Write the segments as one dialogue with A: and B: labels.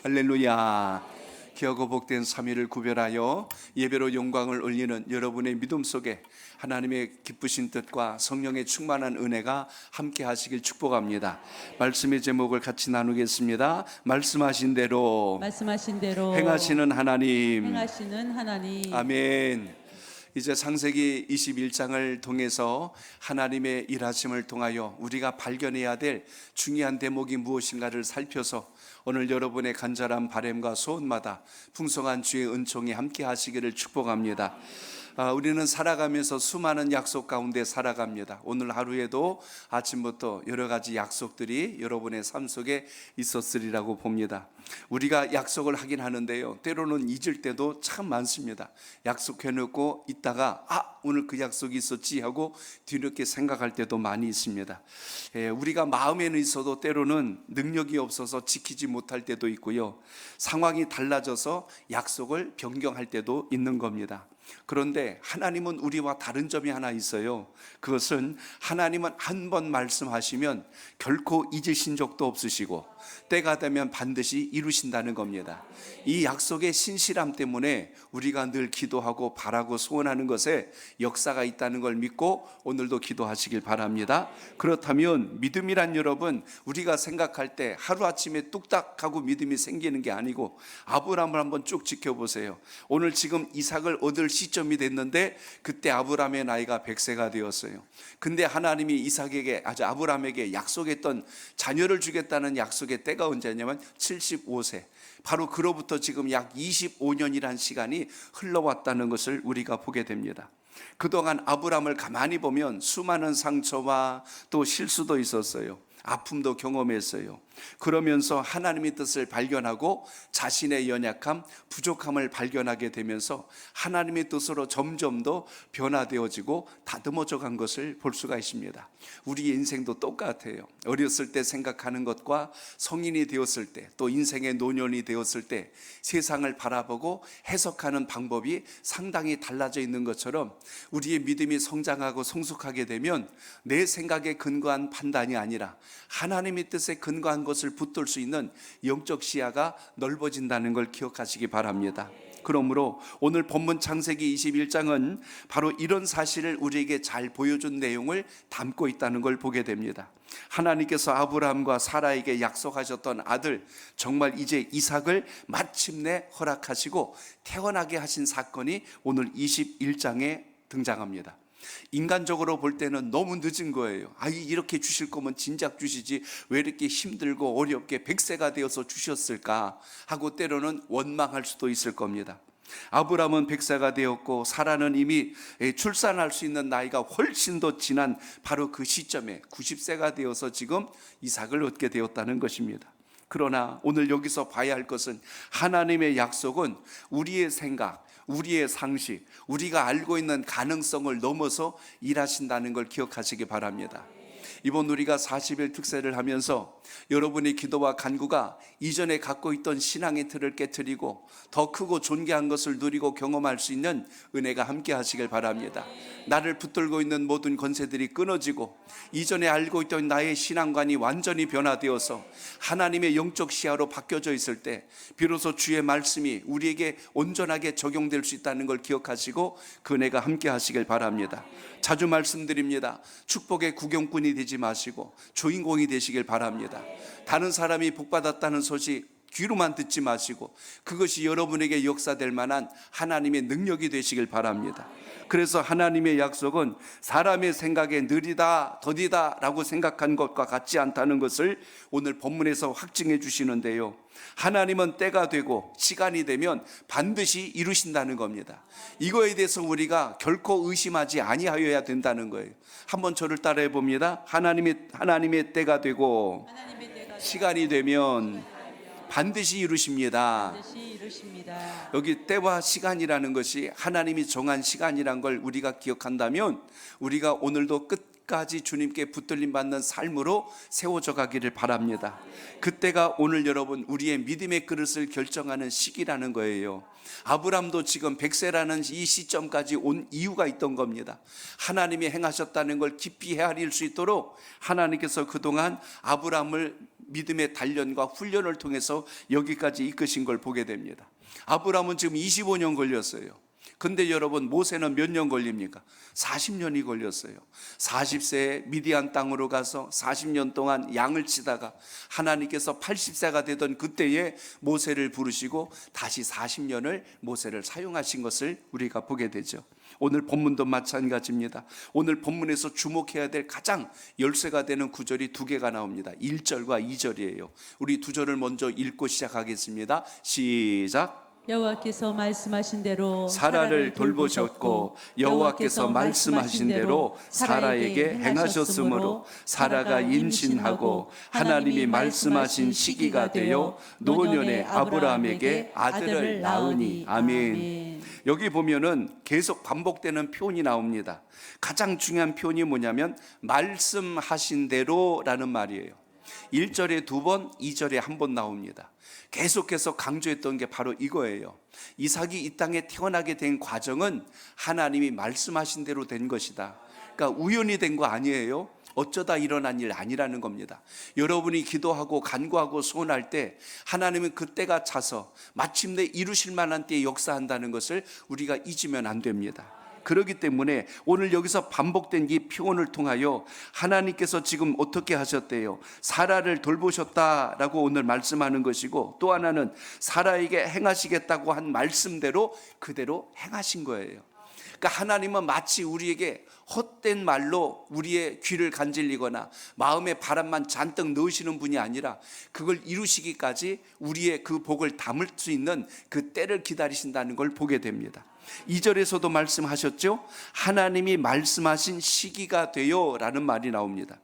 A: 할렐루야. 귀하고 복된 3일을 구별하여 예배로 영광을 올리는 여러분의 믿음 속에 하나님의 기쁘신 뜻과 성령의 충만한 은혜가 함께 하시길 축복합니다. 말씀의 제목을 같이 나누겠습니다. 말씀하신 대로 행하시는 하나님. 아멘. 이제 창세기 21장을 통해서 하나님의 일하심을 통하여 우리가 발견해야 될 중요한 대목이 무엇인가를 살펴서 오늘 여러분의 간절한 바람과 소원마다 풍성한 주의 은총이 함께 하시기를 축복합니다. 우리는 살아가면서 수많은 약속 가운데 살아갑니다. 오늘 하루에도 아침부터 여러 가지 약속들이 여러분의 삶 속에 있었으리라고 봅니다. 우리가 약속을 하긴 하는데요, 때로는 잊을 때도 참 많습니다. 약속해놓고 있다가 오늘 그 약속이 있었지 하고 뒤늦게 생각할 때도 많이 있습니다. 우리가 마음에는 있어도 때로는 능력이 없어서 지키지 못할 때도 있고요, 상황이 달라져서 약속을 변경할 때도 있는 겁니다. 그런데 하나님은 우리와 다른 점이 하나 있어요. 그것은 하나님은 한 번 말씀하시면 결코 잊으신 적도 없으시고 때가 되면 반드시 이루신다는 겁니다. 이 약속의 신실함 때문에 우리가 늘 기도하고 바라고 소원하는 것에 역사가 있다는 걸 믿고 오늘도 기도하시길 바랍니다. 그렇다면 믿음이란, 여러분, 우리가 생각할 때 하루아침에 뚝딱 하고 믿음이 생기는 게 아니고, 아브라함을 한번 쭉 지켜보세요. 오늘 지금 이삭을 얻을 시점이 됐는데 그때 아브라함의 나이가 100세가 되었어요. 근데 하나님이 아브라함에게 약속했던 자녀를 주겠다는 약속의 때가 언제냐면 75세. 바로 그로부터 지금 약 25년이라는 시간이 흘러왔다는 것을 우리가 보게 됩니다. 그동안 아브라함을 가만히 보면 수많은 상처와 또 실수도 있었어요. 아픔도 경험했어요. 그러면서 하나님의 뜻을 발견하고 자신의 연약함, 부족함을 발견하게 되면서 하나님의 뜻으로 점점 더 변화되어지고 다듬어져 간 것을 볼 수가 있습니다. 우리 인생도 똑같아요. 어렸을 때 생각하는 것과 성인이 되었을 때, 또 인생의 노년이 되었을 때 세상을 바라보고 해석하는 방법이 상당히 달라져 있는 것처럼, 우리의 믿음이 성장하고 성숙하게 되면 내 생각에 근거한 판단이 아니라 하나님의 뜻에 근거한 것을 붙들 수 있는 영적 시야가 넓어진다는 걸 기억하시기 바랍니다. 그러므로 오늘 본문 창세기 21장은 바로 이런 사실을 우리에게 잘 보여준 내용을 담고 있다는 걸 보게 됩니다. 하나님께서 아브라함과 사라에게 약속하셨던 아들, 정말 이제 이삭을 마침내 허락하시고 태어나게 하신 사건이 오늘 21장에 등장합니다. 인간적으로 볼 때는 너무 늦은 거예요. 이렇게 주실 거면 진작 주시지, 왜 이렇게 힘들고 어렵게 100세가 되어서 주셨을까 하고 때로는 원망할 수도 있을 겁니다. 아브라함은 100세가 되었고 사라는 이미 출산할 수 있는 나이가 훨씬 더 지난 바로 그 시점에 90세가 되어서 지금 이삭을 얻게 되었다는 것입니다. 그러나 오늘 여기서 봐야 할 것은, 하나님의 약속은 우리의 생각, 우리의 상식, 우리가 알고 있는 가능성을 넘어서 일하신다는 걸 기억하시기 바랍니다. 이번 우리가 40일 특세를 하면서 여러분의 기도와 간구가 이전에 갖고 있던 신앙의 틀을 깨트리고 더 크고 존귀한 것을 누리고 경험할 수 있는 은혜가 함께 하시길 바랍니다. 나를 붙들고 있는 모든 권세들이 끊어지고 이전에 알고 있던 나의 신앙관이 완전히 변화되어서 하나님의 영적 시야로 바뀌어져 있을 때 비로소 주의 말씀이 우리에게 온전하게 적용될 수 있다는 걸 기억하시고 그 은혜가 함께 하시길 바랍니다. 자주 말씀드립니다. 축복의 구경꾼이 되지 마시고 주인공이 되시길 바랍니다. 다른 사람이 복받았다는 소식 귀로만 듣지 마시고 그것이 여러분에게 역사될 만한 하나님의 능력이 되시길 바랍니다. 그래서 하나님의 약속은 사람의 생각에 느리다 더디다 라고 생각한 것과 같지 않다는 것을 오늘 본문에서 확증해 주시는데요, 하나님은 때가 되고 시간이 되면 반드시 이루신다는 겁니다. 이거에 대해서 우리가 결코 의심하지 아니하여야 된다는 거예요. 한번 저를 따라해 봅니다. 하나님의 때가 되고 시간이 되면 반드시 이루십니다. 여기 때와 시간이라는 것이 하나님이 정한 시간이란 걸 우리가 기억한다면 우리가 오늘도 끝까지 주님께 붙들림 받는 삶으로 세워져 가기를 바랍니다. 그때가 오늘 여러분 우리의 믿음의 그릇을 결정하는 시기라는 거예요. 아브람도 지금 100세라는 이 시점까지 온 이유가 있던 겁니다. 하나님이 행하셨다는 걸 깊이 헤아릴 수 있도록 하나님께서 그동안 아브람을 믿음의 단련과 훈련을 통해서 여기까지 이끄신 걸 보게 됩니다. 아브라함은 지금 25년 걸렸어요. 근데 여러분, 모세는 몇 년 걸립니까? 40년이 걸렸어요. 40세에 미디안 땅으로 가서 40년 동안 양을 치다가 하나님께서 80세가 되던 그때에 모세를 부르시고 다시 40년을 모세를 사용하신 것을 우리가 보게 되죠. 오늘 본문도 마찬가지입니다. 오늘 본문에서 주목해야 될 가장 열쇠가 되는 구절이 두 개가 나옵니다. 1절과 2절이에요. 우리 두 절을 먼저 읽고 시작하겠습니다. 시작.
B: 여호와께서 말씀하신 대로
A: 사라를 돌보셨고 여호와께서 말씀하신 대로 사라에게 행하셨으므로 사라가 임신하고 하나님이 말씀하신 시기가 되어 노년의 아브라함에게 아들을 낳으니. 아멘. 여기 보면은 계속 반복되는 표현이 나옵니다. 가장 중요한 표현이 뭐냐면 말씀하신 대로라는 말이에요. 1절에 두 번, 2절에 한 번 나옵니다. 계속해서 강조했던 게 바로 이거예요. 이삭이 이 땅에 태어나게 된 과정은 하나님이 말씀하신 대로 된 것이다. 그러니까 우연히 된 거 아니에요. 어쩌다 일어난 일 아니라는 겁니다. 여러분이 기도하고 간구하고 소원할 때 하나님은 그때가 차서 마침내 이루실 만한 때에 역사한다는 것을 우리가 잊으면 안 됩니다. 그렇기 때문에 오늘 여기서 반복된 이 표현을 통하여 하나님께서 지금 어떻게 하셨대요? 사라를 돌보셨다라고 오늘 말씀하는 것이고, 또 하나는 사라에게 행하시겠다고 한 말씀대로 그대로 행하신 거예요. 그러니까 하나님은 마치 우리에게 헛된 말로 우리의 귀를 간질리거나 마음의 바람만 잔뜩 넣으시는 분이 아니라 그걸 이루시기까지 우리의 그 복을 담을 수 있는 그 때를 기다리신다는 걸 보게 됩니다. 2절에서도 말씀하셨죠. 하나님이 말씀하신 시기가 되어 라는 말이 나옵니다.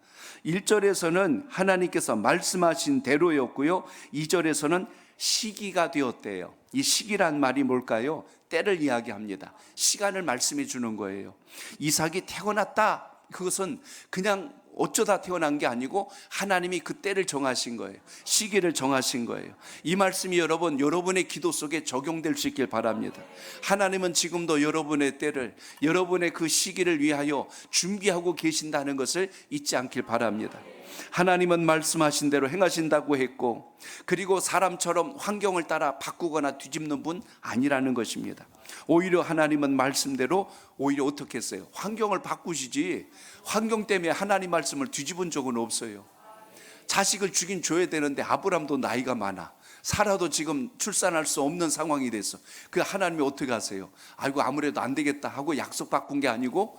A: 1절에서는 하나님께서 말씀하신 대로였고요, 2절에서는 시기가 되었대요. 이 시기란 말이 뭘까요? 때를 이야기합니다. 시간을 말씀해 주는 거예요. 이삭이 태어났다, 그것은 그냥 어쩌다 태어난 게 아니고 하나님이 그 때를 정하신 거예요. 시기를 정하신 거예요. 이 말씀이 여러분의 기도 속에 적용될 수 있길 바랍니다. 하나님은 지금도 여러분의 때를, 여러분의 그 시기를 위하여 준비하고 계신다는 것을 잊지 않길 바랍니다. 하나님은 말씀하신 대로 행하신다고 했고, 그리고 사람처럼 환경을 따라 바꾸거나 뒤집는 분 아니라는 것입니다. 오히려 하나님은 말씀대로 오히려 어떻게 했어요? 환경을 바꾸시지, 환경 때문에 하나님 말씀을 뒤집은 적은 없어요. 자식을 주긴 줘야 되는데 아브람도 나이가 많아, 사라도 지금 출산할 수 없는 상황이 됐어. 그 하나님이 어떻게 하세요? 아이고 아무래도 안 되겠다 하고 약속 바꾼 게 아니고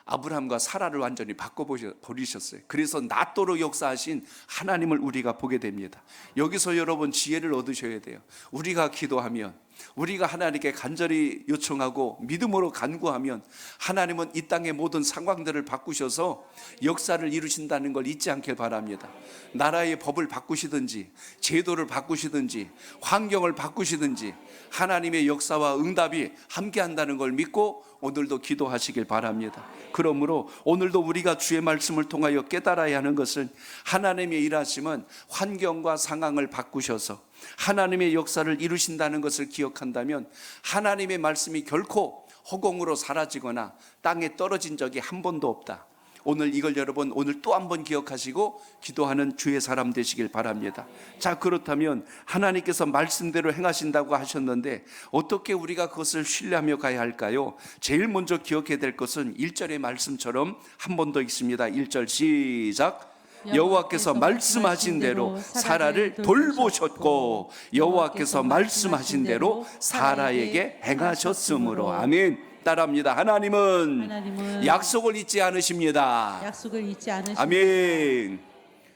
A: 아브라함과 사라를 완전히 바꿔버리셨어요. 그래서 낮도록 역사하신 하나님을 우리가 보게 됩니다. 여기서 여러분 지혜를 얻으셔야 돼요. 우리가 기도하면, 우리가 하나님께 간절히 요청하고 믿음으로 간구하면 하나님은 이 땅의 모든 상황들을 바꾸셔서 역사를 이루신다는 걸 잊지 않길 바랍니다. 나라의 법을 바꾸시든지 제도를 바꾸시든지 환경을 바꾸시든지 하나님의 역사와 응답이 함께한다는 걸 믿고 오늘도 기도하시길 바랍니다. 그러므로 오늘도 우리가 주의 말씀을 통하여 깨달아야 하는 것은 하나님의 일하심은 환경과 상황을 바꾸셔서 하나님의 역사를 이루신다는 것을 기억한다면 하나님의 말씀이 결코 허공으로 사라지거나 땅에 떨어진 적이 한 번도 없다. 오늘 이걸 여러분 오늘 또 한 번 기억하시고 기도하는 주의 사람 되시길 바랍니다. 자, 그렇다면 하나님께서 말씀대로 행하신다고 하셨는데 어떻게 우리가 그것을 신뢰하며 가야 할까요? 제일 먼저 기억해야 될 것은 1절의 말씀처럼 한 번 더 읽습니다. 1절 시작. 여호와께서 말씀하신 대로 사라를 돌보셨고 여호와께서 말씀하신 대로 사라에게 행하셨으므로. 아멘. 따라합니다. 하나님은 약속을 잊지 않으십니다.
B: 약속을 잊지 않으십니다.
A: 아멘.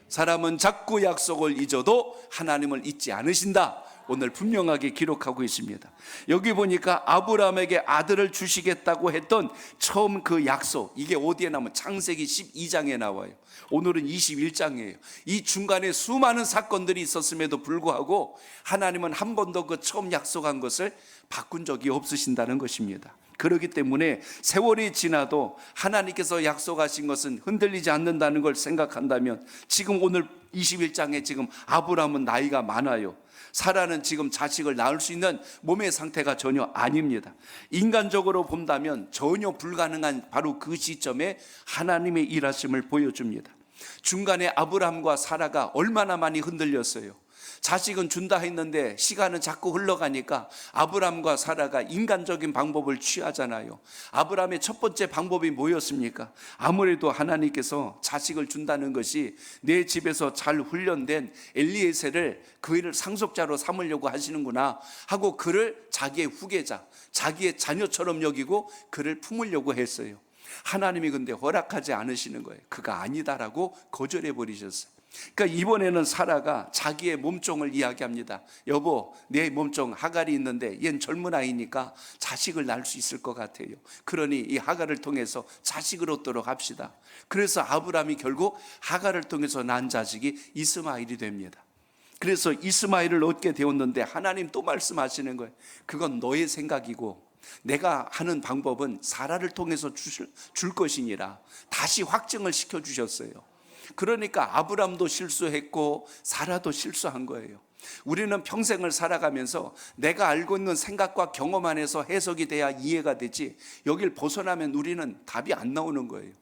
A: 사람은 자꾸 약속을 잊어도 하나님을 잊지 않으신다. 오늘 분명하게 기록하고 있습니다. 여기 보니까 아브라함에게 아들을 주시겠다고 했던 처음 그 약속, 이게 어디에 나오면 창세기 12장에 나와요. 오늘은 21장이에요. 이 중간에 수많은 사건들이 있었음에도 불구하고 하나님은 한 번도 그 처음 약속한 것을 바꾼 적이 없으신다는 것입니다. 그렇기 때문에 세월이 지나도 하나님께서 약속하신 것은 흔들리지 않는다는 걸 생각한다면 지금 오늘 21장에 지금 아브라함은 나이가 많아요. 사라는 지금 자식을 낳을 수 있는 몸의 상태가 전혀 아닙니다. 인간적으로 본다면 전혀 불가능한 바로 그 시점에 하나님의 일하심을 보여줍니다. 중간에 아브라함과 사라가 얼마나 많이 흔들렸어요. 자식은 준다 했는데 시간은 자꾸 흘러가니까 아브라함과 사라가 인간적인 방법을 취하잖아요. 아브라함의 첫 번째 방법이 뭐였습니까? 아무래도 하나님께서 자식을 준다는 것이 내 집에서 잘 훈련된 엘리에셀을 그 일을 상속자로 삼으려고 하시는구나 하고 그를 자기의 후계자, 자기의 자녀처럼 여기고 그를 품으려고 했어요. 하나님이 근데 허락하지 않으시는 거예요. 그가 아니다라고 거절해 버리셨어요. 그러니까 이번에는 사라가 자기의 몸종을 이야기합니다. 여보, 내 몸종 하갈이 있는데 얜 젊은 아이니까 자식을 낳을 수 있을 것 같아요. 그러니 이 하갈을 통해서 자식을 얻도록 합시다. 그래서 아브라함이 결국 하갈을 통해서 낳은 자식이 이스마엘이 됩니다. 그래서 이스마엘을 얻게 되었는데 하나님 또 말씀하시는 거예요. 그건 너의 생각이고 내가 하는 방법은 사라를 통해서 줄 것이니라. 다시 확증을 시켜주셨어요. 그러니까 아브람도 실수했고 사라도 실수한 거예요. 우리는 평생을 살아가면서 내가 알고 있는 생각과 경험 안에서 해석이 돼야 이해가 되지, 여길 벗어나면 우리는 답이 안 나오는 거예요.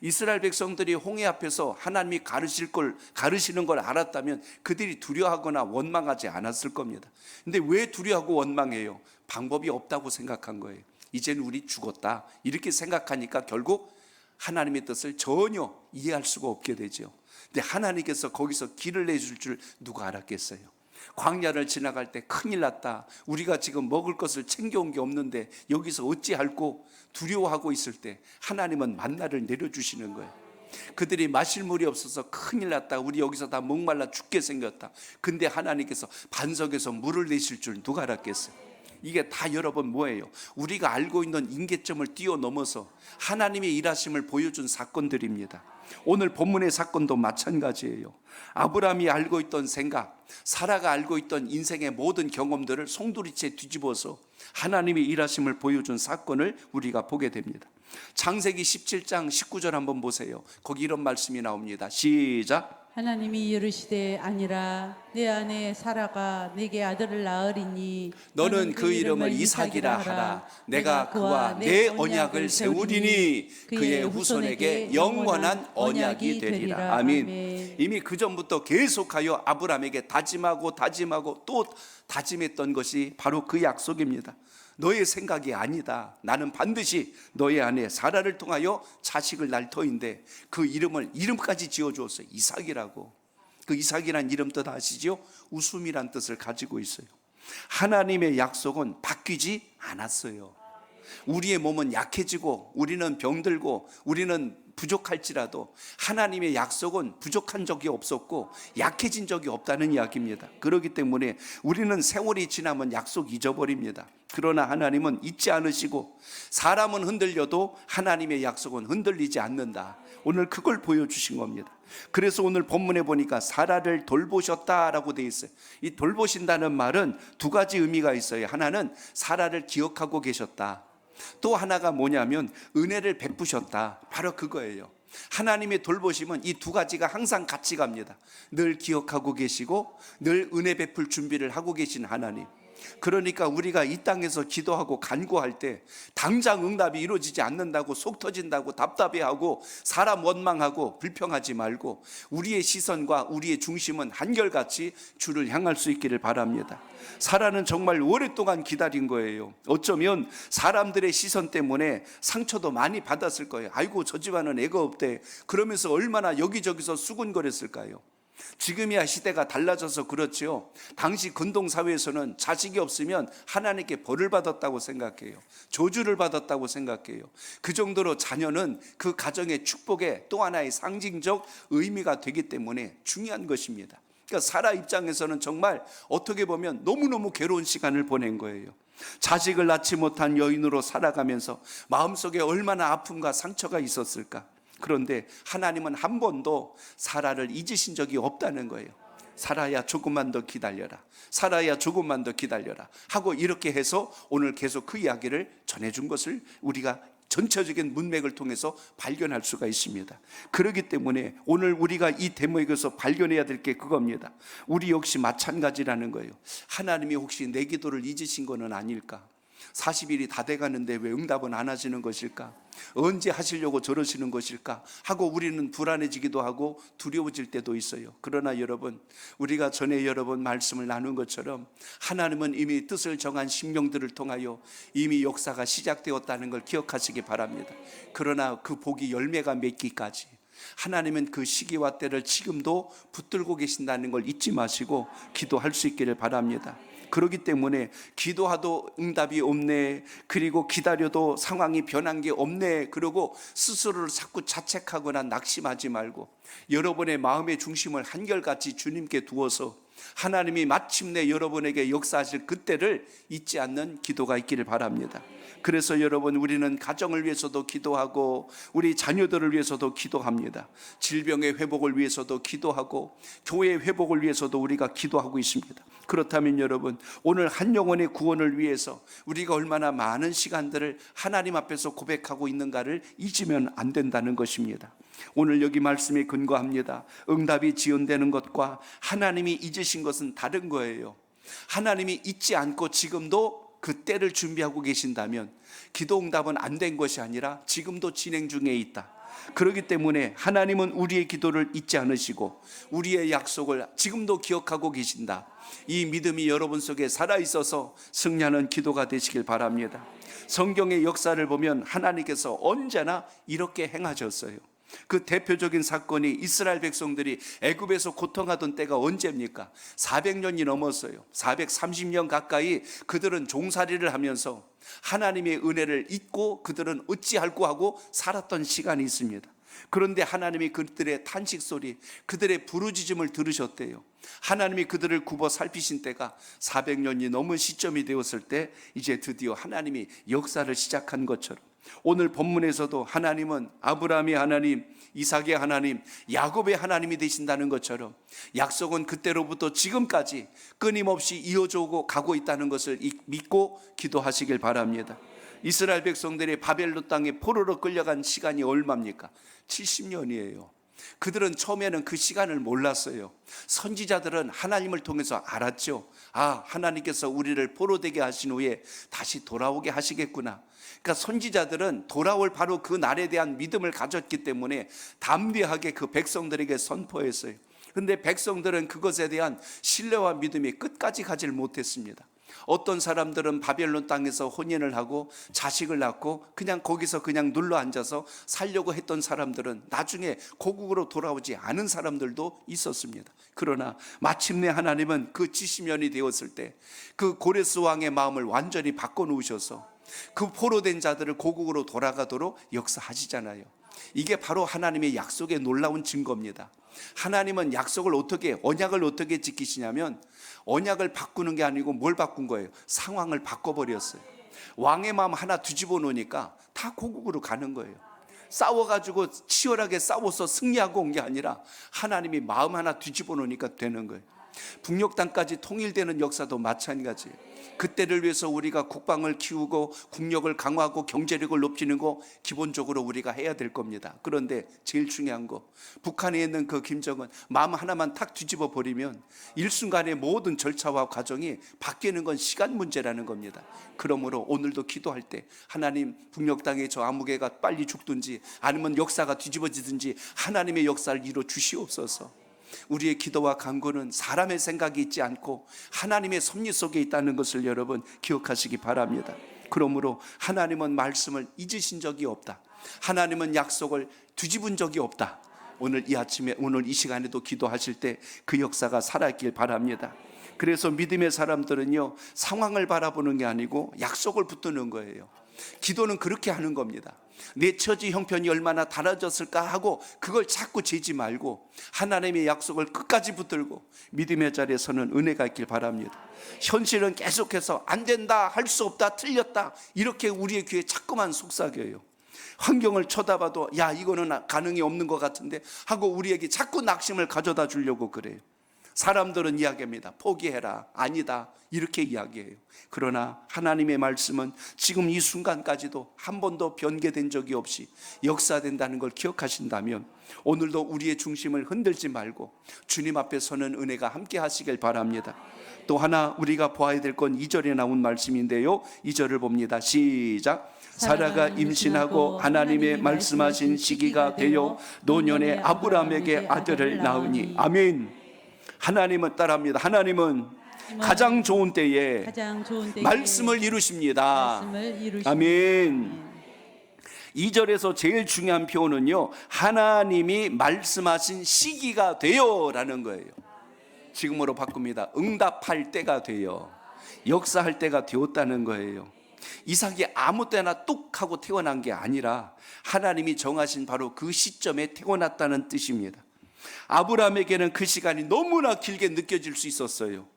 A: 이스라엘 백성들이 홍해 앞에서 하나님이 가르시는 걸 알았다면 그들이 두려워하거나 원망하지 않았을 겁니다. 근데 왜 두려워하고 원망해요? 방법이 없다고 생각한 거예요. 이젠 우리 죽었다 이렇게 생각하니까 결국 하나님의 뜻을 전혀 이해할 수가 없게 되죠. 근데 하나님께서 거기서 길을 내줄 줄 누가 알았겠어요? 광야를 지나갈 때 큰일 났다, 우리가 지금 먹을 것을 챙겨온 게 없는데 여기서 어찌할꼬 두려워하고 있을 때 하나님은 만나를 내려주시는 거예요. 그들이 마실 물이 없어서 큰일 났다, 우리 여기서 다 목말라 죽게 생겼다. 근데 하나님께서 반석에서 물을 내실 줄 누가 알았겠어요? 이게 다 여러분 뭐예요? 우리가 알고 있는 임계점을 뛰어넘어서 하나님의 일하심을 보여준 사건들입니다. 오늘 본문의 사건도 마찬가지예요. 아브라함이 알고 있던 생각, 사라가 알고 있던 인생의 모든 경험들을 송두리째 뒤집어서 하나님의 일하심을 보여준 사건을 우리가 보게 됩니다. 창세기 17장 19절 한번 보세요. 거기 이런 말씀이 나옵니다. 시작.
B: 하나님이 이르시되 아니라 내 아내 사라가 내게 아들을 낳으리니
A: 너는 그 이름을 이삭이라 하라. 내가 그와 내 언약을 세우리니 그의 후손에게 영원한 언약이 되리라. 아멘. 이미 그 전부터 계속하여 아브라함에게 다짐하고 또 다짐했던 것이 바로 그 약속입니다. 너의 생각이 아니다. 나는 반드시 너의 아내 사라를 통하여 자식을 낳을 터인데 그 이름까지 지어주었어요. 이삭이라고. 그 이삭이란 이름 뜻 아시죠? 웃음이란 뜻을 가지고 있어요. 하나님의 약속은 바뀌지 않았어요. 우리의 몸은 약해지고 우리는 병들고 우리는 부족할지라도 하나님의 약속은 부족한 적이 없었고 약해진 적이 없다는 이야기입니다. 그렇기 때문에 우리는 세월이 지나면 약속 잊어버립니다. 그러나 하나님은 잊지 않으시고 사람은 흔들려도 하나님의 약속은 흔들리지 않는다. 오늘 그걸 보여주신 겁니다. 그래서 오늘 본문에 보니까 사라를 돌보셨다라고 되어 있어요. 이 돌보신다는 말은 두 가지 의미가 있어요. 하나는 사라를 기억하고 계셨다. 또 하나가 뭐냐면 은혜를 베푸셨다. 바로 그거예요. 하나님의 돌보심은 이 두 가지가 항상 같이 갑니다. 늘 기억하고 계시고 늘 은혜 베풀 준비를 하고 계신 하나님. 그러니까 우리가 이 땅에서 기도하고 간구할 때 당장 응답이 이루어지지 않는다고 속 터진다고 답답해하고 사람 원망하고 불평하지 말고 우리의 시선과 우리의 중심은 한결같이 주를 향할 수 있기를 바랍니다. 사라는 정말 오랫동안 기다린 거예요. 어쩌면 사람들의 시선 때문에 상처도 많이 받았을 거예요. 아이고 저 집안은 애가 없대. 그러면서 얼마나 여기저기서 수군거렸을까요? 지금이야 시대가 달라져서 그렇지요. 당시 근동사회에서는 자식이 없으면 하나님께 벌을 받았다고 생각해요. 저주를 받았다고 생각해요. 그 정도로 자녀는 그 가정의 축복의 또 하나의 상징적 의미가 되기 때문에 중요한 것입니다. 그러니까 사라 입장에서는 정말 어떻게 보면 너무너무 괴로운 시간을 보낸 거예요. 자식을 낳지 못한 여인으로 살아가면서 마음속에 얼마나 아픔과 상처가 있었을까. 그런데 하나님은 한 번도 사라를 잊으신 적이 없다는 거예요. 사라야 조금만 더 기다려라. 사라야 조금만 더 기다려라 하고 이렇게 해서 오늘 계속 그 이야기를 전해준 것을 우리가 전체적인 문맥을 통해서 발견할 수가 있습니다. 그렇기 때문에 오늘 우리가 이 대목에서 발견해야 될 게 그겁니다. 우리 역시 마찬가지라는 거예요. 하나님이 혹시 내 기도를 잊으신 거는 아닐까? 40일이 다 돼가는데 왜 응답은 안 하시는 것일까? 언제 하시려고 저러시는 것일까? 하고 우리는 불안해지기도 하고 두려워질 때도 있어요. 그러나 여러분, 우리가 전에 여러 번 말씀을 나눈 것처럼 하나님은 이미 뜻을 정한 심령들을 통하여 이미 역사가 시작되었다는 걸 기억하시기 바랍니다. 그러나 그 복이 열매가 맺기까지 하나님은 그 시기와 때를 지금도 붙들고 계신다는 걸 잊지 마시고 기도할 수 있기를 바랍니다. 그렇기 때문에 기도하도 응답이 없네, 그리고 기다려도 상황이 변한 게 없네, 그러고 스스로를 자꾸 자책하거나 낙심하지 말고 여러분의 마음의 중심을 한결같이 주님께 두어서 하나님이 마침내 여러분에게 역사하실 그때를 잊지 않는 기도가 있기를 바랍니다. 그래서 여러분, 우리는 가정을 위해서도 기도하고 우리 자녀들을 위해서도 기도합니다. 질병의 회복을 위해서도 기도하고 교회의 회복을 위해서도 우리가 기도하고 있습니다. 그렇다면 여러분, 오늘 한 영혼의 구원을 위해서 우리가 얼마나 많은 시간들을 하나님 앞에서 고백하고 있는가를 잊으면 안 된다는 것입니다. 오늘 여기 말씀에 근거합니다. 응답이 지연되는 것과 하나님이 잊으신 것은 다른 거예요. 하나님이 잊지 않고 지금도 그 때를 준비하고 계신다면 기도 응답은 안 된 것이 아니라 지금도 진행 중에 있다. 그렇기 때문에 하나님은 우리의 기도를 잊지 않으시고 우리의 약속을 지금도 기억하고 계신다. 이 믿음이 여러분 속에 살아있어서 승리하는 기도가 되시길 바랍니다. 성경의 역사를 보면 하나님께서 언제나 이렇게 행하셨어요. 그 대표적인 사건이 이스라엘 백성들이 애굽에서 고통하던 때가 언제입니까? 400년이 넘었어요. 430년 가까이 그들은 종살이를 하면서 하나님의 은혜를 잊고 그들은 어찌할꼬 하고 살았던 시간이 있습니다. 그런데 하나님이 그들의 탄식 소리, 그들의 부르짖음을 들으셨대요. 하나님이 그들을 굽어 살피신 때가 400년이 넘은 시점이 되었을 때 이제 드디어 하나님이 역사를 시작한 것처럼 오늘 본문에서도 하나님은 아브라함의 하나님, 이삭의 하나님, 야곱의 하나님이 되신다는 것처럼 약속은 그때로부터 지금까지 끊임없이 이어져 오고 가고 있다는 것을 믿고 기도하시길 바랍니다. 이스라엘 백성들이 바벨론 땅에 포로로 끌려간 시간이 얼마입니까? 70년이에요. 그들은 처음에는 그 시간을 몰랐어요. 선지자들은 하나님을 통해서 알았죠. 아, 하나님께서 우리를 포로되게 하신 후에 다시 돌아오게 하시겠구나. 그러니까 선지자들은 돌아올 바로 그 날에 대한 믿음을 가졌기 때문에 담대하게 그 백성들에게 선포했어요. 그런데 백성들은 그것에 대한 신뢰와 믿음이 끝까지 가질 못했습니다. 어떤 사람들은 바벨론 땅에서 혼인을 하고 자식을 낳고 그냥 거기서 그냥 눌러 앉아서 살려고 했던 사람들은 나중에 고국으로 돌아오지 않은 사람들도 있었습니다. 그러나 마침내 하나님은 그 70년이 되었을 때 그 고레스 왕의 마음을 완전히 바꿔놓으셔서 그 포로된 자들을 고국으로 돌아가도록 역사하시잖아요. 이게 바로 하나님의 약속의 놀라운 증거입니다. 하나님은 약속을 어떻게, 언약을 어떻게 지키시냐면 언약을 바꾸는 게 아니고 뭘 바꾼 거예요? 상황을 바꿔버렸어요. 왕의 마음 하나 뒤집어 놓으니까 다 고국으로 가는 거예요. 싸워가지고 치열하게 싸워서 승리하고 온 게 아니라 하나님이 마음 하나 뒤집어 놓으니까 되는 거예요. 북녘 땅까지 통일되는 역사도 마찬가지예요. 그때를 위해서 우리가 국방을 키우고 국력을 강화하고 경제력을 높이는 거 기본적으로 우리가 해야 될 겁니다. 그런데 제일 중요한 거, 북한에 있는 그 김정은 마음 하나만 탁 뒤집어 버리면 일순간에 모든 절차와 과정이 바뀌는 건 시간 문제라는 겁니다. 그러므로 오늘도 기도할 때 하나님, 북녘 땅에 저 아무개가 빨리 죽든지 아니면 역사가 뒤집어지든지 하나님의 역사를 이루어 주시옵소서. 우리의 기도와 간구는 사람의 생각이 있지 않고 하나님의 섭리 속에 있다는 것을 여러분 기억하시기 바랍니다. 그러므로 하나님은 말씀을 잊으신 적이 없다. 하나님은 약속을 뒤집은 적이 없다. 오늘 이 아침에, 오늘 이 시간에도 기도하실 때 그 역사가 살아있길 바랍니다. 그래서 믿음의 사람들은요, 상황을 바라보는 게 아니고 약속을 붙드는 거예요. 기도는 그렇게 하는 겁니다. 내 처지 형편이 얼마나 달라졌을까 하고 그걸 자꾸 재지 말고 하나님의 약속을 끝까지 붙들고 믿음의 자리에 서는 은혜가 있길 바랍니다. 현실은 계속해서 안 된다, 할 수 없다, 틀렸다, 이렇게 우리의 귀에 자꾸만 속삭여요. 환경을 쳐다봐도 야, 이거는 가능이 없는 것 같은데 하고 우리에게 자꾸 낙심을 가져다 주려고 그래요. 사람들은 이야기합니다. 포기해라. 아니다. 이렇게 이야기해요. 그러나 하나님의 말씀은 지금 이 순간까지도 한 번도 변개된 적이 없이 역사된다는 걸 기억하신다면 오늘도 우리의 중심을 흔들지 말고 주님 앞에 서는 은혜가 함께 하시길 바랍니다. 또 하나 우리가 보아야 될 건 2절에 나온 말씀인데요. 2절을 봅니다. 시작. 사라가 임신하고 하나님의 말씀하신 시기가 되어 노년에 아브라함에게 아들을 낳으니. 아멘. 하나님은 따라합니다. 하나님은 가장 좋은 때에 말씀을 이루십니다. 아멘. 2절에서 제일 중요한 표현은요, 하나님이 말씀하신 시기가 되어 라는 거예요. 지금으로 바꿉니다. 응답할 때가 되어, 역사할 때가 되었다는 거예요. 이삭이 아무 때나 뚝 하고 태어난 게 아니라 하나님이 정하신 바로 그 시점에 태어났다는 뜻입니다. 아브라함에게는 그 시간이 너무나 길게 느껴질 수 있었어요.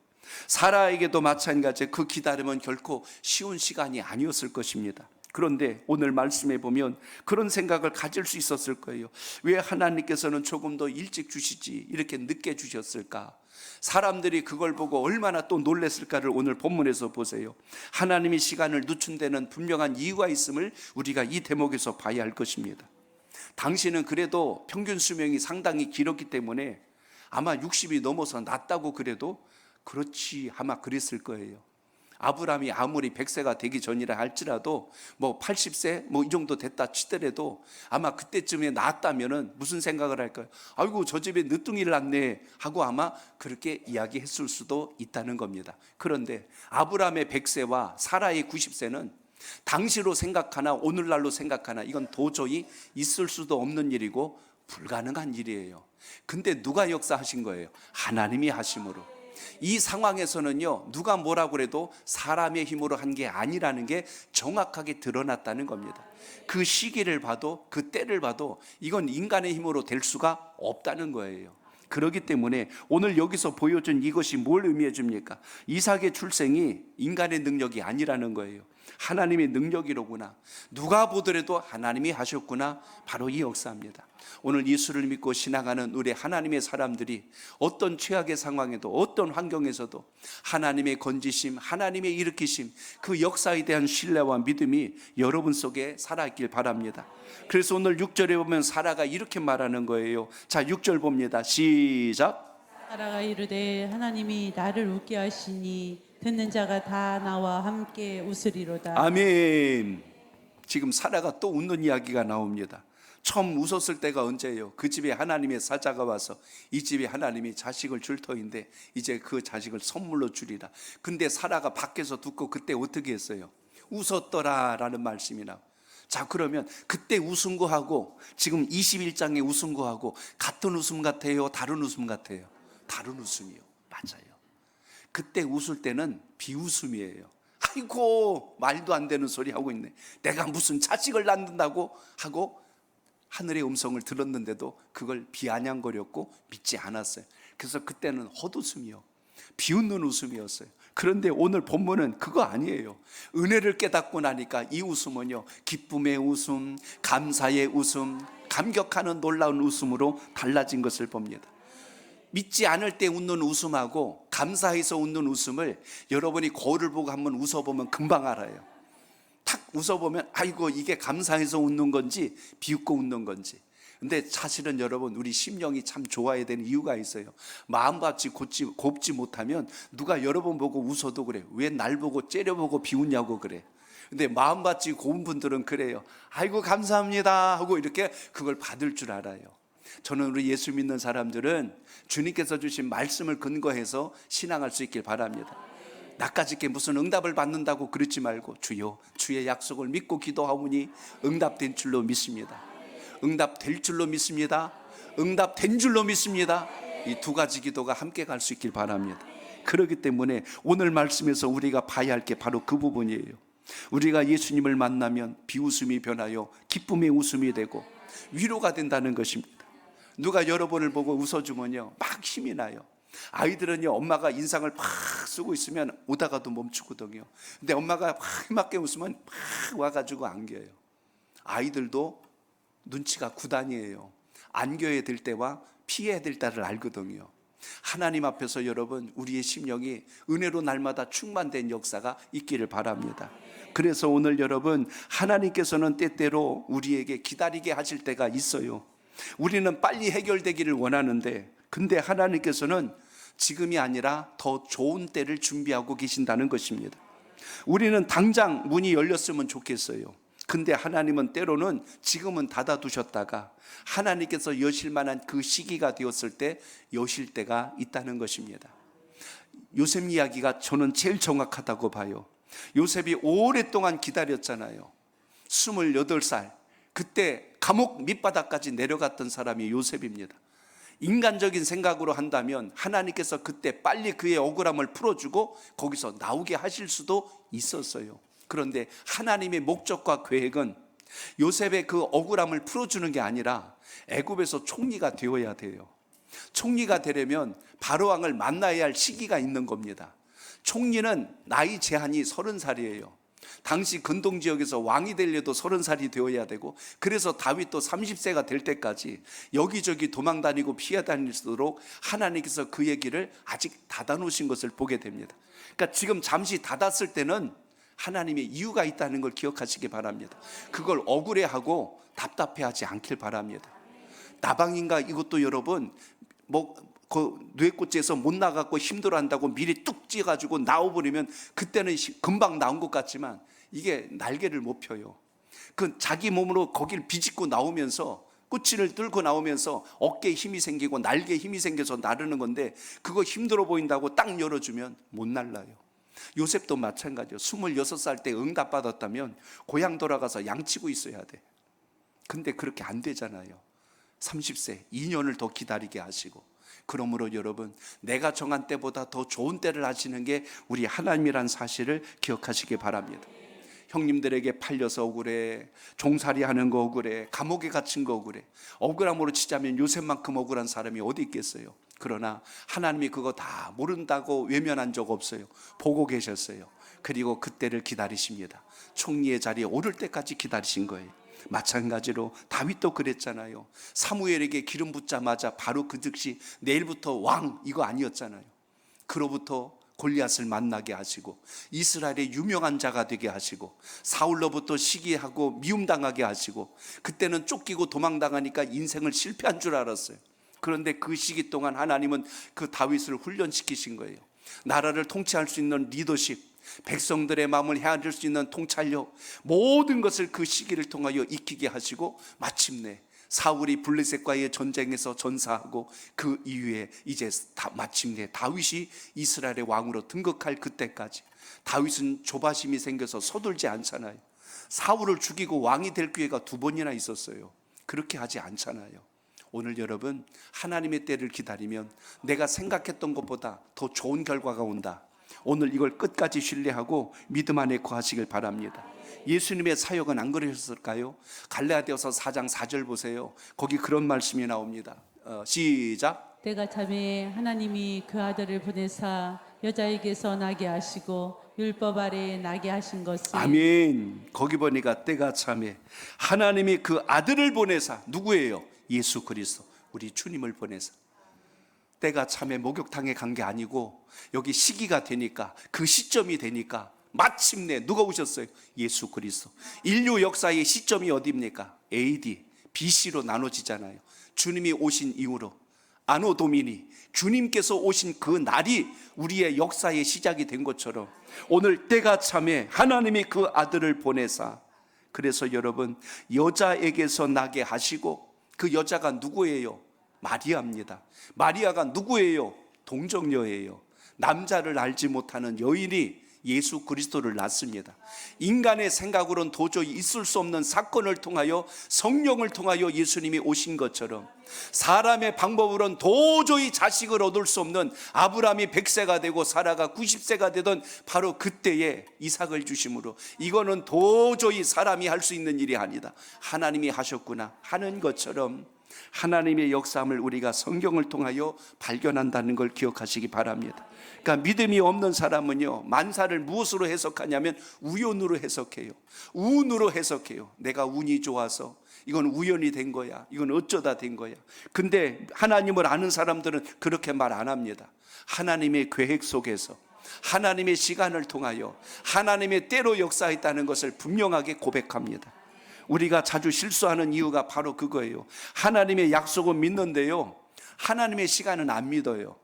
A: 사라에게도 마찬가지로 그 기다림은 결코 쉬운 시간이 아니었을 것입니다. 그런데 오늘 말씀에 보면 그런 생각을 가질 수 있었을 거예요. 왜 하나님께서는 조금 더 일찍 주시지 이렇게 늦게 주셨을까? 사람들이 그걸 보고 얼마나 또 놀랐을까를 오늘 본문에서 보세요. 하나님이 시간을 늦춘 데는 분명한 이유가 있음을 우리가 이 대목에서 봐야 할 것입니다. 당시는 그래도 평균 수명이 상당히 길었기 때문에 아마 60이 넘어서 낫다고 그래도 그렇지 아마 그랬을 거예요. 아브라함이 아무리 100세가 되기 전이라 할지라도 뭐 80세 뭐 이 정도 됐다 치더라도 아마 그때쯤에 낳았다면은 무슨 생각을 할까요? 아이고 저 집에 늦둥이를 낳네 하고 아마 그렇게 이야기했을 수도 있다는 겁니다. 그런데 아브라함의 100세와 사라의 90세는 당시로 생각하나 오늘날로 생각하나 이건 도저히 있을 수도 없는 일이고 불가능한 일이에요. 근데 누가 역사하신 거예요? 하나님이 하심으로. 이 상황에서는요, 누가 뭐라고 해도 사람의 힘으로 한 게 아니라는 게 정확하게 드러났다는 겁니다. 그 시기를 봐도 그 때를 봐도 이건 인간의 힘으로 될 수가 없다는 거예요. 그렇기 때문에 오늘 여기서 보여준 이것이 뭘 의미해 줍니까? 이삭의 출생이 인간의 능력이 아니라는 거예요. 하나님의 능력이로구나. 누가 보더라도 하나님이 하셨구나. 바로 이 역사입니다. 오늘 예수를 믿고 신앙하는 우리 하나님의 사람들이 어떤 최악의 상황에도 어떤 환경에서도 하나님의 건지심, 하나님의 일으키심, 그 역사에 대한 신뢰와 믿음이 여러분 속에 살아있길 바랍니다. 그래서 오늘 6절에 보면 사라가 이렇게 말하는 거예요. 자, 6절 봅니다. 시작.
B: 사라가 이르되 하나님이 나를 웃게 하시니 듣는 자가 다 나와 함께 웃으리로다.
A: 아멘. 지금 사라가 또 웃는 이야기가 나옵니다. 처음 웃었을 때가 언제예요? 그 집에 하나님의 사자가 와서 이 집에 하나님이 자식을 줄 터인데 이제 그 자식을 선물로 주리라. 근데 사라가 밖에서 듣고 그때 어떻게 했어요? 웃었더라 라는 말씀이 나와요. 자, 그러면 그때 웃은 거하고 지금 21장에 웃은 거하고 같은 웃음 같아요? 다른 웃음 같아요? 다른 웃음이요. 맞아요. 그때 웃을 때는 비웃음이에요. 아이고 말도 안 되는 소리 하고 있네. 내가 무슨 자식을 낳는다고 하고 하늘의 음성을 들었는데도 그걸 비아냥거렸고 믿지 않았어요. 그래서 그때는 헛웃음이요, 비웃는 웃음이었어요. 그런데 오늘 본문은 그거 아니에요. 은혜를 깨닫고 나니까 이 웃음은요, 기쁨의 웃음, 감사의 웃음, 감격하는 놀라운 웃음으로 달라진 것을 봅니다. 믿지 않을 때 웃는 웃음하고 감사해서 웃는 웃음을 여러분이 거울을 보고 한번 웃어보면 금방 알아요. 탁 웃어보면 아이고 이게 감사해서 웃는 건지 비웃고 웃는 건지. 근데 사실은 여러분 우리 심령이 참 좋아야 되는 이유가 있어요. 마음같이 곱지 못하면 누가 여러분 보고 웃어도 그래. 왜 날 보고 째려보고 비웃냐고 그래. 근데 마음같이 고운 분들은 그래요. 아이고 감사합니다 하고 이렇게 그걸 받을 줄 알아요. 저는 우리 예수 믿는 사람들은 주님께서 주신 말씀을 근거해서 신앙할 수 있길 바랍니다. 나까짓게 무슨 응답을 받는다고 그러지 말고 주여 주의 약속을 믿고 기도하오니 응답된 줄로 믿습니다. 응답될 줄로 믿습니다. 응답된 줄로 믿습니다. 이 두 가지 기도가 함께 갈 수 있길 바랍니다. 그렇기 때문에 오늘 말씀에서 우리가 봐야 할 게 바로 그 부분이에요. 우리가 예수님을 만나면 비웃음이 변하여 기쁨의 웃음이 되고 위로가 된다는 것입니다. 누가 여러분을 보고 웃어주면요 막 힘이 나요. 아이들은요 엄마가 인상을 팍 쓰고 있으면 오다가도 멈추거든요. 근데 엄마가 막 힘있게 웃으면 팍 와가지고 안겨요. 아이들도 눈치가 구단이에요. 안겨야 될 때와 피해야 될 때를 알거든요. 하나님 앞에서 여러분 우리의 심령이 은혜로 날마다 충만된 역사가 있기를 바랍니다. 그래서 오늘 여러분 하나님께서는 때때로 우리에게 기다리게 하실 때가 있어요. 우리는 빨리 해결되기를 원하는데 근데 하나님께서는 지금이 아니라 더 좋은 때를 준비하고 계신다는 것입니다. 우리는 당장 문이 열렸으면 좋겠어요. 근데 하나님은 때로는 지금은 닫아두셨다가 하나님께서 여실 만한 그 시기가 되었을 때 여실 때가 있다는 것입니다. 요셉 이야기가 저는 제일 정확하다고 봐요. 요셉이 오랫동안 기다렸잖아요. 28살 그때 감옥 밑바닥까지 내려갔던 사람이 요셉입니다. 인간적인 생각으로 한다면 하나님께서 그때 빨리 그의 억울함을 풀어주고 거기서 나오게 하실 수도 있었어요. 그런데 하나님의 목적과 계획은 요셉의 그 억울함을 풀어주는 게 아니라 애굽에서 총리가 되어야 돼요. 총리가 되려면 바로왕을 만나야 할 시기가 있는 겁니다. 총리는 나이 제한이 30살이에요. 당시 근동 지역에서 왕이 되려도 30살이 되어야 되고, 그래서 다윗도 30세가 될 때까지 여기저기 도망 다니고 피해 다닐수록 하나님께서 그의 길을 아직 닫아놓으신 것을 보게 됩니다. 그러니까 지금 잠시 닫았을 때는 하나님의 이유가 있다는 걸 기억하시기 바랍니다. 그걸 억울해하고 답답해하지 않길 바랍니다. 나방인가 이것도 여러분 그 뇌꼬치에서 못 나가고 힘들어한다고 미리 뚝 찌어가지고 나와버리면 그때는 금방 나온 것 같지만 이게 날개를 못 펴요. 그 자기 몸으로 거기를 비집고 나오면서 꼬치를 뚫고 나오면서 어깨에 힘이 생기고 날개에 힘이 생겨서 나르는 건데 그거 힘들어 보인다고 딱 열어주면 못 날라요. 요셉도 마찬가지예요. 26살 때 응답받았다면 고향 돌아가서 양치고 있어야 돼. 근데 그렇게 안 되잖아요. 30세 2년을 더 기다리게 하시고, 그러므로 여러분 내가 정한 때보다 더 좋은 때를 하시는 게 우리 하나님이란 사실을 기억하시기 바랍니다. 형님들에게 팔려서 억울해, 종살이 하는 거 억울해, 감옥에 갇힌 거 억울해. 억울함으로 치자면 요셉만큼 억울한 사람이 어디 있겠어요. 그러나 하나님이 그거 다 모른다고 외면한 적 없어요. 보고 계셨어요. 그리고 그때를 기다리십니다. 총리의 자리에 오를 때까지 기다리신 거예요. 마찬가지로 다윗도 그랬잖아요. 사무엘에게 기름 붓자마자 바로 그 즉시 내일부터 왕 이거 아니었잖아요. 그로부터 골리앗을 만나게 하시고 이스라엘의 유명한 자가 되게 하시고 사울로부터 시기하고 미움당하게 하시고, 그때는 쫓기고 도망당하니까 인생을 실패한 줄 알았어요. 그런데 그 시기 동안 하나님은 그 다윗을 훈련시키신 거예요. 나라를 통치할 수 있는 리더십, 백성들의 마음을 헤아릴 수 있는 통찰력, 모든 것을 그 시기를 통하여 익히게 하시고 마침내 사울이 블레셋과의 전쟁에서 전사하고 그 이후에 이제 마침내 다윗이 이스라엘의 왕으로 등극할 그때까지 다윗은 조바심이 생겨서 서둘지 않잖아요. 사울을 죽이고 왕이 될 기회가 2번이나 있었어요. 그렇게 하지 않잖아요. 오늘 여러분 하나님의 때를 기다리면 내가 생각했던 것보다 더 좋은 결과가 온다. 오늘 이걸 끝까지 신뢰하고 믿음 안에 거하시길 바랍니다. 예수님의 사역은 안 그러셨을까요? 갈라디아서 4장 4절 보세요. 거기 그런 말씀이 나옵니다. 시작.
B: 때가 참에 하나님이 그 아들을 보내사 여자에게서 나게 하시고 율법 아래에 나게 하신 것을.
A: 아멘. 거기 보니까 때가 참에 하나님이 그 아들을 보내사, 누구예요? 예수 그리스도, 우리 주님을 보내사. 때가 참에 목욕탕에 간 게 아니고 여기 시기가 되니까, 그 시점이 되니까 마침내 누가 오셨어요? 예수 그리스도. 인류 역사의 시점이 어디입니까? AD, BC로 나눠지잖아요. 주님이 오신 이후로 아노 도미니, 주님께서 오신 그 날이 우리의 역사의 시작이 된 것처럼 오늘 때가 참에 하나님이 그 아들을 보내사, 그래서 여러분 여자에게서 나게 하시고, 그 여자가 누구예요? 마리아입니다. 마리아가 누구예요? 동정녀예요. 남자를 알지 못하는 여인이 예수 그리스도를 낳습니다. 인간의 생각으로는 도저히 있을 수 없는 사건을 통하여, 성령을 통하여 예수님이 오신 것처럼 사람의 방법으로는 도저히 자식을 얻을 수 없는 아브라함이 100세가 되고 사라가 90세가 되던 바로 그때에 이삭을 주심으로, 이거는 도저히 사람이 할 수 있는 일이 아니다, 하나님이 하셨구나 하는 것처럼 하나님의 역사함을 우리가 성경을 통하여 발견한다는 걸 기억하시기 바랍니다. 그러니까 믿음이 없는 사람은요, 만사를 무엇으로 해석하냐면 우연으로 해석해요. 운으로 해석해요. 내가 운이 좋아서 이건 우연이 된 거야, 이건 어쩌다 된 거야. 근데 하나님을 아는 사람들은 그렇게 말 안 합니다. 하나님의 계획 속에서, 하나님의 시간을 통하여 하나님의 때로 역사했다는 것을 분명하게 고백합니다. 우리가 자주 실수하는 이유가 바로 그거예요. 하나님의 약속은 믿는데요, 하나님의 시간은 안 믿어요.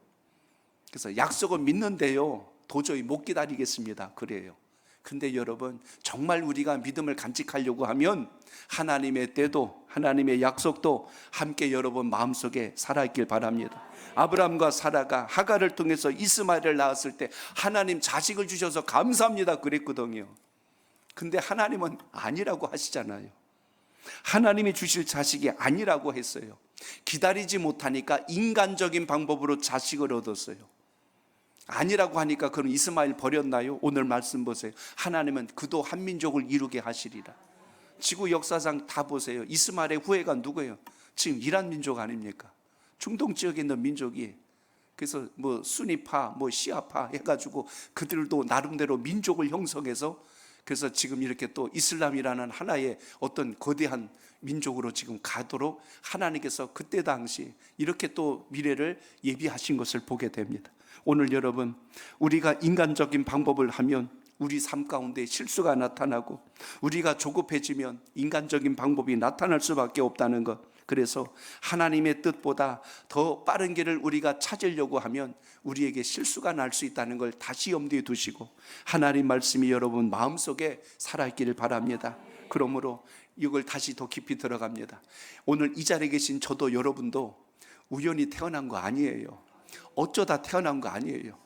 A: 그래서 약속은 믿는데요, 도저히 못 기다리겠습니다, 그래요. 근데 여러분, 정말 우리가 믿음을 간직하려고 하면 하나님의 때도, 하나님의 약속도 함께 여러분 마음속에 살아있길 바랍니다. 아브라함과 사라가 하갈을 통해서 이스마엘을 낳았을 때 하나님 자식을 주셔서 감사합니다 그랬거든요. 근데 하나님은 아니라고 하시잖아요. 하나님이 주실 자식이 아니라고 했어요. 기다리지 못하니까 인간적인 방법으로 자식을 얻었어요. 아니라고 하니까 그럼 이스마엘 버렸나요? 오늘 말씀 보세요. 하나님은 그도 한 민족을 이루게 하시리라. 지구 역사상 다 보세요. 이스마엘의 후예가 누구예요? 지금 이란 민족 아닙니까? 중동 지역에 있는 민족이. 그래서 뭐 수니파, 뭐 시아파 해가지고 그들도 나름대로 민족을 형성해서, 그래서 지금 이렇게 또 이슬람이라는 하나의 어떤 거대한 민족으로 지금 가도록 하나님께서 그때 당시 이렇게 또 미래를 예비하신 것을 보게 됩니다. 오늘 여러분, 우리가 인간적인 방법을 하면 우리 삶 가운데 실수가 나타나고, 우리가 조급해지면 인간적인 방법이 나타날 수밖에 없다는 것. 그래서 하나님의 뜻보다 더 빠른 길을 우리가 찾으려고 하면 우리에게 실수가 날 수 있다는 걸 다시 염두에 두시고, 하나님 말씀이 여러분 마음속에 살아있기를 바랍니다. 그러므로 이걸 다시 더 깊이 들어갑니다. 오늘 이 자리에 계신 저도 여러분도 우연히 태어난 거 아니에요. 어쩌다 태어난 거 아니에요.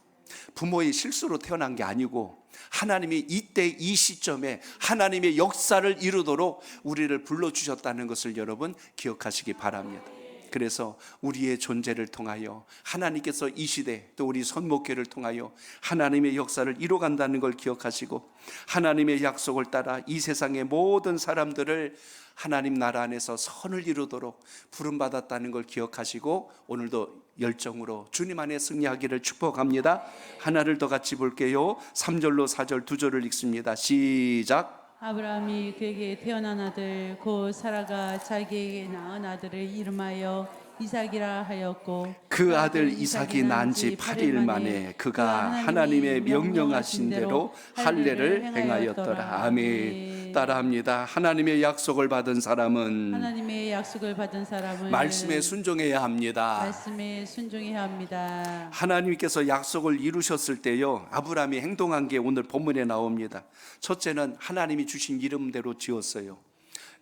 A: 부모의 실수로 태어난 게 아니고, 하나님이 이때 이 시점에 하나님의 역사를 이루도록 우리를 불러주셨다는 것을 여러분 기억하시기 바랍니다. 그래서 우리의 존재를 통하여 하나님께서 이 시대, 또 우리 선목회를 통하여 하나님의 역사를 이루어간다는 걸 기억하시고, 하나님의 약속을 따라 이 세상의 모든 사람들을 하나님 나라 안에서 선을 이루도록 부름받았다는 걸 기억하시고, 오늘도 열정으로 주님 안에 승리하기를 축복합니다. 하나를 더 같이 볼게요. 3절로 4절 두 절을 읽습니다. 시작.
B: 아브라함이 그에게 태어난 아들 곧 사라가 자기에게 낳은 아들을 이름하여 이삭이라 하였고,
A: 그 아들 이삭이 낳은 지 8일 만에 그가 하나님의 명령하신 대로 할례를 행하였더라. 아멘. 따라합니다. 하나님의 약속을 받은 사람은
B: 하나님의 약속을 받은 사람은
A: 말씀에 순종해야 합니다.
B: 말씀에 순종해야 합니다.
A: 하나님께서 약속을 이루셨을 때요, 아브라함이 행동한 게 오늘 본문에 나옵니다. 첫째는 하나님이 주신 이름대로 지었어요.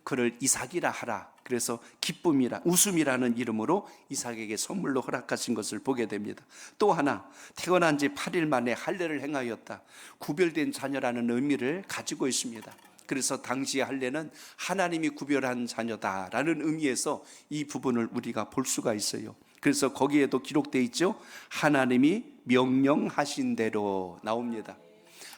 A: 그를 이삭이라 하라. 그래서 기쁨이라, 웃음이라는 이름으로 이삭에게 선물로 허락하신 것을 보게 됩니다. 또 하나, 태어난 지 8일 만에 할례를 행하였다. 구별된 자녀라는 의미를 가지고 있습니다. 그래서 당시의 할례는 하나님이 구별한 자녀다라는 의미에서 이 부분을 우리가 볼 수가 있어요. 그래서 거기에도 기록되어 있죠. 하나님이 명령하신 대로 나옵니다.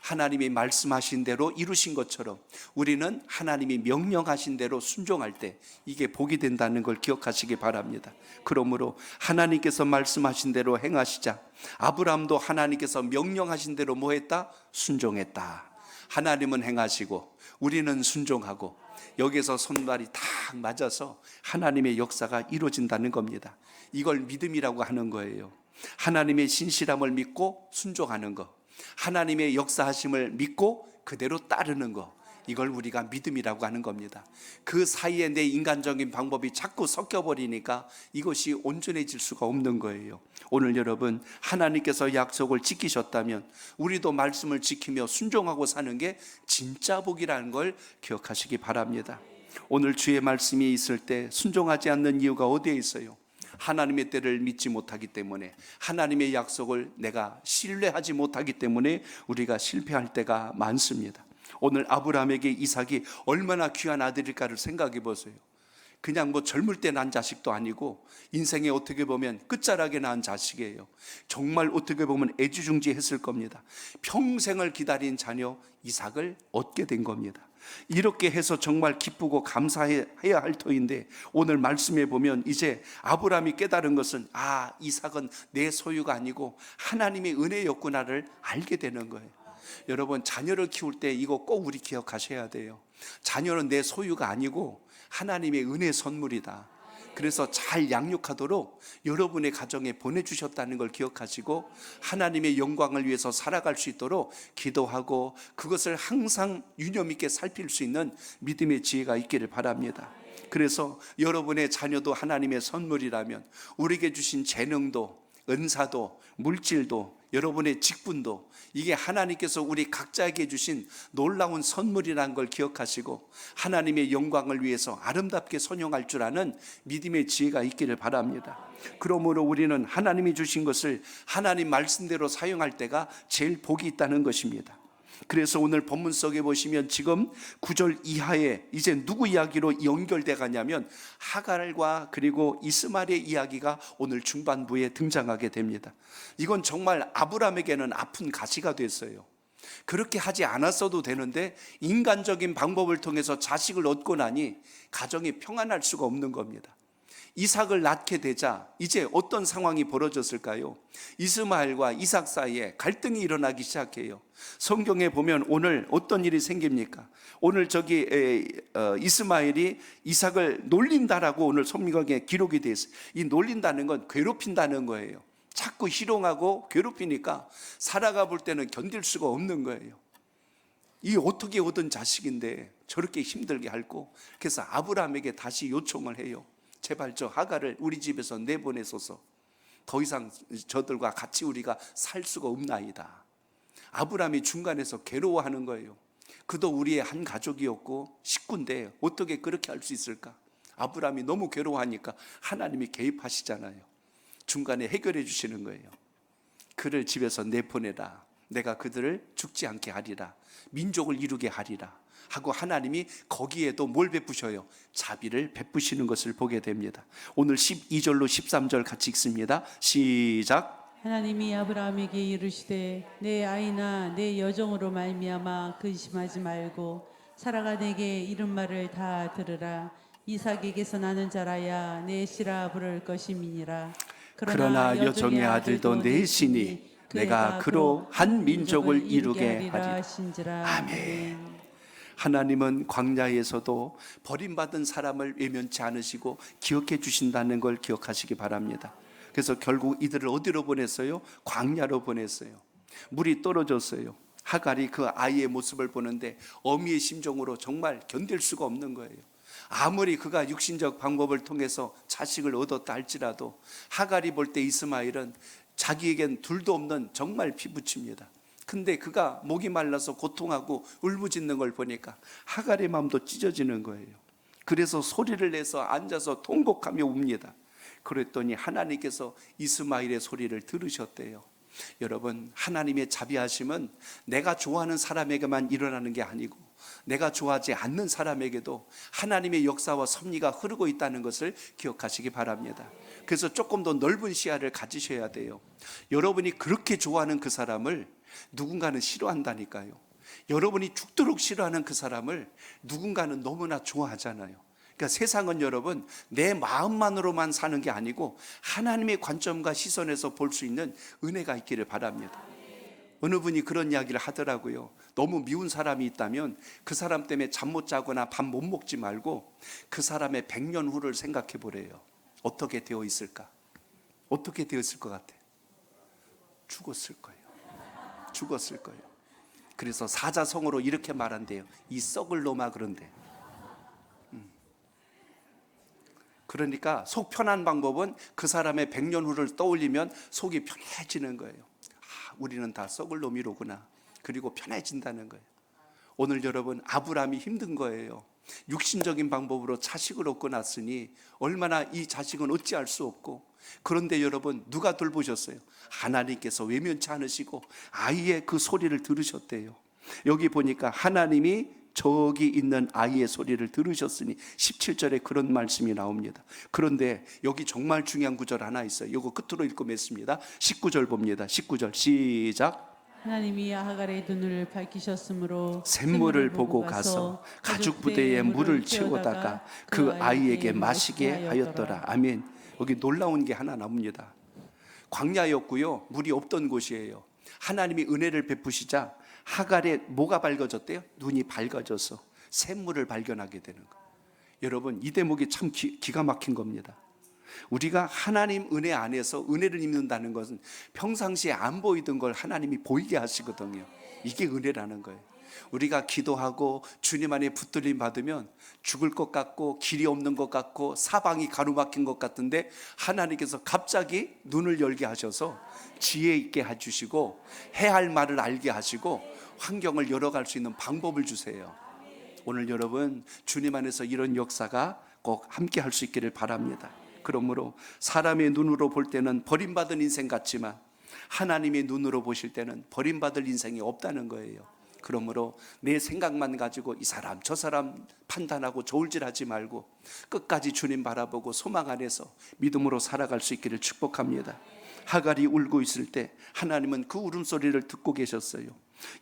A: 하나님이 말씀하신 대로 이루신 것처럼 우리는 하나님이 명령하신 대로 순종할 때 이게 복이 된다는 걸 기억하시기 바랍니다. 그러므로 하나님께서 말씀하신 대로 행하시자. 아브라함도 하나님께서 명령하신 대로 뭐 했다? 순종했다. 하나님은 행하시고 우리는 순종하고, 여기서 손발이 딱 맞아서 하나님의 역사가 이루어진다는 겁니다. 이걸 믿음이라고 하는 거예요. 하나님의 신실함을 믿고 순종하는 거, 하나님의 역사하심을 믿고 그대로 따르는 거, 이걸 우리가 믿음이라고 하는 겁니다. 그 사이에 내 인간적인 방법이 자꾸 섞여버리니까 이것이 온전해질 수가 없는 거예요. 오늘 여러분, 하나님께서 약속을 지키셨다면 우리도 말씀을 지키며 순종하고 사는 게 진짜 복이라는 걸 기억하시기 바랍니다. 오늘 주의 말씀이 있을 때 순종하지 않는 이유가 어디에 있어요? 하나님의 때를 믿지 못하기 때문에, 하나님의 약속을 내가 신뢰하지 못하기 때문에 우리가 실패할 때가 많습니다. 오늘 아브라함에게 이삭이 얼마나 귀한 아들일까를 생각해 보세요. 그냥 뭐 젊을 때 난 자식도 아니고 인생에 어떻게 보면 끝자락에 낳은 자식이에요. 정말 어떻게 보면 애지중지했을 겁니다. 평생을 기다린 자녀 이삭을 얻게 된 겁니다. 이렇게 해서 정말 기쁘고 감사해야 할 터인데, 오늘 말씀에 보면 이제 아브라함이 깨달은 것은 이삭은 내 소유가 아니고 하나님의 은혜였구나를 알게 되는 거예요. 여러분, 자녀를 키울 때 이거 꼭 우리 기억하셔야 돼요. 자녀는 내 소유가 아니고 하나님의 은혜 선물이다. 그래서 잘 양육하도록 여러분의 가정에 보내주셨다는 걸 기억하시고 하나님의 영광을 위해서 살아갈 수 있도록 기도하고 그것을 항상 유념 있게 살필 수 있는 믿음의 지혜가 있기를 바랍니다. 그래서 여러분의 자녀도 하나님의 선물이라면 우리에게 주신 재능도, 은사도, 물질도, 여러분의 직분도, 이게 하나님께서 우리 각자에게 주신 놀라운 선물이라는 걸 기억하시고 하나님의 영광을 위해서 아름답게 선용할 줄 아는 믿음의 지혜가 있기를 바랍니다. 그러므로 우리는 하나님이 주신 것을 하나님 말씀대로 사용할 때가 제일 복이 있다는 것입니다. 그래서 오늘 본문 속에 보시면 지금 9절 이하에 이제 누구 이야기로 연결돼 가냐면 하갈과 그리고 이스마엘의 이야기가 오늘 중반부에 등장하게 됩니다. 이건 정말 아브라함에게는 아픈 가시가 됐어요. 그렇게 하지 않았어도 되는데 인간적인 방법을 통해서 자식을 얻고 나니 가정이 평안할 수가 없는 겁니다. 이삭을 낳게 되자 이제 어떤 상황이 벌어졌을까요? 이스마엘과 이삭 사이에 갈등이 일어나기 시작해요. 성경에 보면 오늘 어떤 일이 생깁니까? 오늘 이스마엘이 이삭을 놀린다라고 오늘 성경에 기록이 되어 있어요. 이 놀린다는 건 괴롭힌다는 거예요. 자꾸 희롱하고 괴롭히니까 살아가 볼 때는 견딜 수가 없는 거예요. 이 어떻게 얻은 자식인데 저렇게 힘들게 할고, 그래서 아브라함에게 다시 요청을 해요. 제발 저 하갈을 우리 집에서 내보내소서. 더 이상 저들과 같이 우리가 살 수가 없나이다. 아브라함이 중간에서 괴로워하는 거예요. 그도 우리의 한 가족이었고 식구인데 어떻게 그렇게 할 수 있을까? 아브라함이 너무 괴로워하니까 하나님이 개입하시잖아요. 중간에 해결해 주시는 거예요. 그를 집에서 내보내라. 내가 그들을 죽지 않게 하리라. 민족을 이루게 하리라 하고 하나님이 거기에도 뭘 베푸셔요? 자비를 베푸시는 것을 보게 됩니다. 오늘 12절로 13절 같이 읽습니다. 시작.
B: 하나님이 아브라함에게 이르시되 내 아이나 내 여종으로 말미암아 근심하지 말고 사라가 내게 이른 말을 다 들으라. 이삭에게서 나는 자라야 내 씨라 부를 것임이니라.
A: 그러나 여종의 아들도 내 시니 내가 그로 한 민족을 이루게 하리라. 아멘. 하나님은 광야에서도 버림받은 사람을 외면치 않으시고 기억해 주신다는 걸 기억하시기 바랍니다. 그래서 결국 이들을 어디로 보냈어요? 광야로 보냈어요. 물이 떨어졌어요. 하갈이 그 아이의 모습을 보는데 어미의 심정으로 정말 견딜 수가 없는 거예요. 아무리 그가 육신적 방법을 통해서 자식을 얻었다 할지라도 하갈이 볼 때 이스마엘은 자기에겐 둘도 없는 정말 피부칩니다. 근데 그가 목이 말라서 고통하고 울부짖는 걸 보니까 하갈의 마음도 찢어지는 거예요. 그래서 소리를 내서 앉아서 통곡하며 웁니다. 그랬더니 하나님께서 이스마엘의 소리를 들으셨대요. 여러분, 하나님의 자비하심은 내가 좋아하는 사람에게만 일어나는 게 아니고 내가 좋아하지 않는 사람에게도 하나님의 역사와 섭리가 흐르고 있다는 것을 기억하시기 바랍니다. 그래서 조금 더 넓은 시야를 가지셔야 돼요. 여러분이 그렇게 좋아하는 그 사람을 누군가는 싫어한다니까요. 여러분이 죽도록 싫어하는 그 사람을 누군가는 너무나 좋아하잖아요. 그러니까 세상은 여러분 내 마음만으로만 사는 게 아니고 하나님의 관점과 시선에서 볼 수 있는 은혜가 있기를 바랍니다. 어느 분이 그런 이야기를 하더라고요. 너무 미운 사람이 있다면 그 사람 때문에 잠 못 자거나 밥 못 먹지 말고 그 사람의 100년 후를 생각해 보래요. 어떻게 되어 있을까? 어떻게 되었을 것 같아? 죽었을 거예요. 죽었을 거예요. 그래서 사자성어로 이렇게 말한대요. 이 썩을 놈아. 그런데 그러니까 속 편한 방법은 그 사람의 100년 후를 떠올리면 속이 편해지는 거예요. 우리는 다 썩을 놈이로구나. 그리고 편해진다는 거예요. 오늘 여러분, 아브라함이 힘든 거예요. 육신적인 방법으로 자식을 얻고 났으니 얼마나 이 자식은 어찌할 수 없고, 그런데 여러분 누가 돌보셨어요? 하나님께서 외면치 않으시고 아이의 그 소리를 들으셨대요. 여기 보니까 하나님이 저기 있는 아이의 소리를 들으셨으니 17절에 그런 말씀이 나옵니다. 그런데 여기 정말 중요한 구절 하나 있어요. 이거 끝으로 읽고 맺습니다. 19절 봅니다. 19절 시작.
B: 하나님이 하갈의 눈을 밝히셨으므로
A: 샘물을 보고 가서 가죽 부대에 물을 채우다가 그 아이에게 마시게 하였더라. 아멘. 여기 놀라운 게 하나 나옵니다. 광야였고요, 물이 없던 곳이에요. 하나님이 은혜를 베푸시자 하갈의 뭐가 밝아졌대요? 눈이 밝아져서 샘물을 발견하게 되는 거예요. 여러분, 이 대목이 참 기가 막힌 겁니다. 우리가 하나님 은혜 안에서 은혜를 입는다는 것은 평상시에 안 보이던 걸 하나님이 보이게 하시거든요. 이게 은혜라는 거예요. 우리가 기도하고 주님 안에 붙들림 받으면 죽을 것 같고 길이 없는 것 같고 사방이 가로막힌 것 같은데 하나님께서 갑자기 눈을 열게 하셔서 지혜 있게 해주시고 해야 할 말을 알게 하시고 환경을 열어갈 수 있는 방법을 주세요. 오늘 여러분, 주님 안에서 이런 역사가 꼭 함께 할 수 있기를 바랍니다. 그러므로 사람의 눈으로 볼 때는 버림받은 인생 같지만 하나님의 눈으로 보실 때는 버림받을 인생이 없다는 거예요. 그러므로 내 생각만 가지고 이 사람 저 사람 판단하고 저울질하지 말고 끝까지 주님 바라보고 소망 안에서 믿음으로 살아갈 수 있기를 축복합니다. 하갈이 울고 있을 때 하나님은 그 울음소리를 듣고 계셨어요.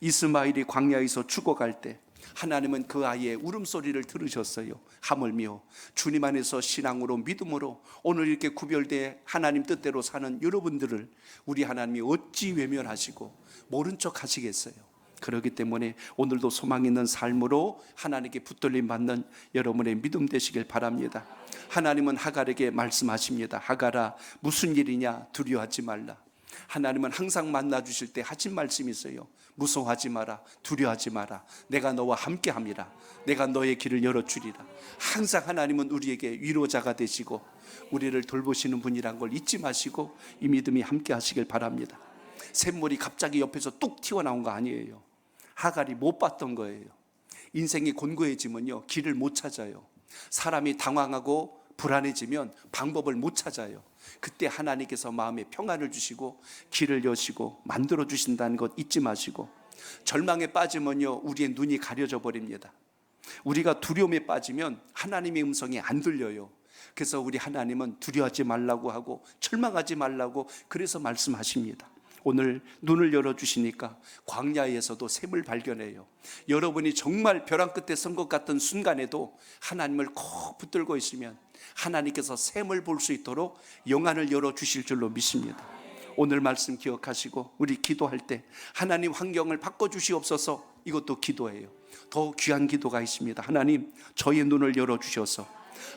A: 이스마엘이 광야에서 죽어갈 때 하나님은 그 아이의 울음소리를 들으셨어요. 하물며 주님 안에서 신앙으로 믿음으로 오늘 이렇게 구별되어 하나님 뜻대로 사는 여러분들을 우리 하나님이 어찌 외면하시고 모른 척 하시겠어요. 그렇기 때문에 오늘도 소망 있는 삶으로 하나님께 붙들림 받는 여러분의 믿음 되시길 바랍니다. 하나님은 하갈에게 말씀하십니다. 하갈아, 무슨 일이냐? 두려워하지 말라. 하나님은 항상 만나주실 때 하신 말씀이 있어요. 무서워하지 마라, 두려워하지 마라. 내가 너와 함께함이라. 내가 너의 길을 열어주리라. 항상 하나님은 우리에게 위로자가 되시고 우리를 돌보시는 분이란 걸 잊지 마시고 이 믿음이 함께 하시길 바랍니다. 샘물이 갑자기 옆에서 뚝 튀어나온 거 아니에요. 하갈이 못 봤던 거예요. 인생이 곤고해지면요, 길을 못 찾아요. 사람이 당황하고 불안해지면 방법을 못 찾아요. 그때 하나님께서 마음에 평안을 주시고 길을 여시고 만들어 주신다는 것 잊지 마시고, 절망에 빠지면요, 우리의 눈이 가려져 버립니다. 우리가 두려움에 빠지면 하나님의 음성이 안 들려요. 그래서 우리 하나님은 두려워하지 말라고 하고 절망하지 말라고 그래서 말씀하십니다. 오늘 눈을 열어주시니까 광야에서도 샘을 발견해요. 여러분이 정말 벼랑 끝에 선 것 같은 순간에도 하나님을 꼭 붙들고 있으면 하나님께서 샘을 볼 수 있도록 영안을 열어주실 줄로 믿습니다. 오늘 말씀 기억하시고 우리 기도할 때 하나님 환경을 바꿔주시옵소서, 이것도 기도예요. 더 귀한 기도가 있습니다. 하나님, 저의 눈을 열어주셔서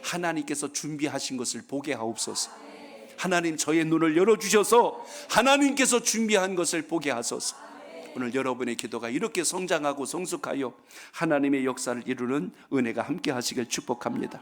A: 하나님께서 준비하신 것을 보게 하옵소서. 하나님, 저의 눈을 열어주셔서 하나님께서 준비한 것을 보게 하소서. 오늘 여러분의 기도가 이렇게 성장하고 성숙하여 하나님의 역사를 이루는 은혜가 함께 하시길 축복합니다.